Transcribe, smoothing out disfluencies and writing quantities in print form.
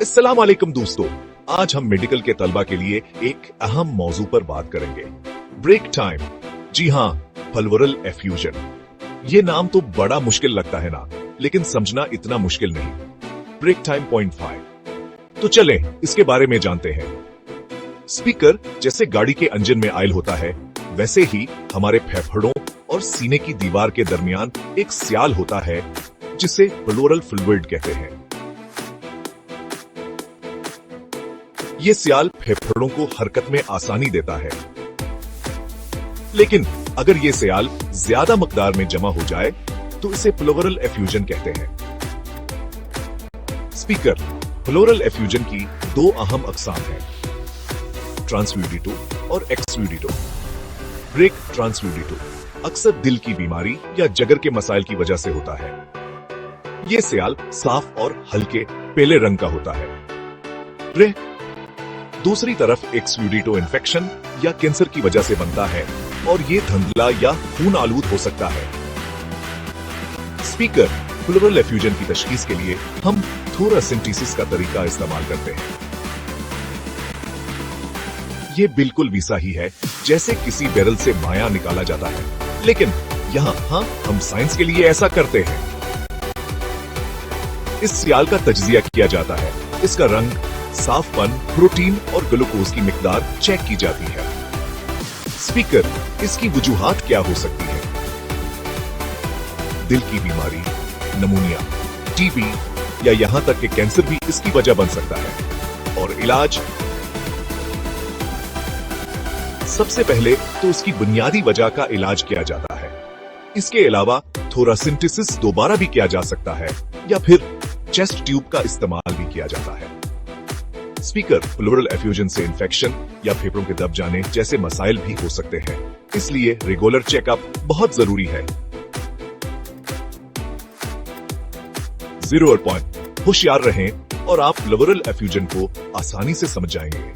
अस्सलाम वालेकुम दोस्तों, आज हम मेडिकल के तलबा के लिए एक अहम मौजू पर बात करेंगे, ब्रेक टाइम। जी हाँ, प्लवरल एफ्यूजन। ये नाम तो बड़ा मुश्किल लगता है ना, लेकिन समझना इतना मुश्किल नहीं। Break time point 5। तो चलें इसके बारे में जानते हैं। स्पीकर जैसे गाड़ी के इंजन में ऑयल होता है, वैसे ही हमारे फेफड़ों और सीने की दीवार के दरमियान एक स्याल होता है जिसे प्लवरल फ्लूइड कहते हैं। ये स्याल फेफड़ों को हरकत में आसानी देता है, लेकिन अगर ये स्याल ज्यादा मकदार में जमा हो जाए तो इसे प्लवरल एफ्यूजन कहते हैं। स्पीकर प्लवरल एफ्यूजन की दो अहम अकसाम हैं, ट्रांसयूडिटो और एक्सयूडिटो। ब्रेक ट्रांसयूडिटो अक्सर दिल की बीमारी या जगर के मसाइल की वजह से होता है। ये स्याल साफ और हल्के पीले रंग का होता है। ब्रेक दूसरी तरफ एक्सयूडिटो इन्फेक्शन या कैंसर की वजह से बनता है और ये धुंधला या खून आलूद हो सकता है। स्पीकर प्लवरल एफ्यूजन की तशखीस के लिए हम थोरासेंटेसिस का तरीका इस्तेमाल करते हैं। ये बिल्कुल वैसा ही है जैसे किसी बैरल से माया निकाला जाता है, लेकिन यहाँ हम साइंस के लिए ऐसा करते हैं। इस स्याल का तज्जिया किया जाता है, इसका रंग, साफपन, प्रोटीन और ग्लूकोज की मिकदार चेक की जाती है। स्पीकर इसकी वजूहात क्या हो सकती है? दिल की बीमारी, निमोनिया, टीबी या यहां तक कि कैंसर भी इसकी वजह बन सकता है। और इलाज सबसे पहले तो इसकी बुनियादी वजह का इलाज किया जाता है। इसके अलावा थोरासेंटेसिस दोबारा भी किया जा सकता है या फिर चेस्ट ट्यूब का इस्तेमाल भी किया जाता है। स्पीकर प्लवरल एफ्यूजन से इन्फेक्शन या फेफड़ों के दब जाने जैसे मसाइल भी हो सकते हैं, इसलिए रेगुलर चेकअप बहुत जरूरी है। 0 पॉइंट, होशियार रहें और आप प्लवरल एफ्यूजन को आसानी से समझ जाएंगे।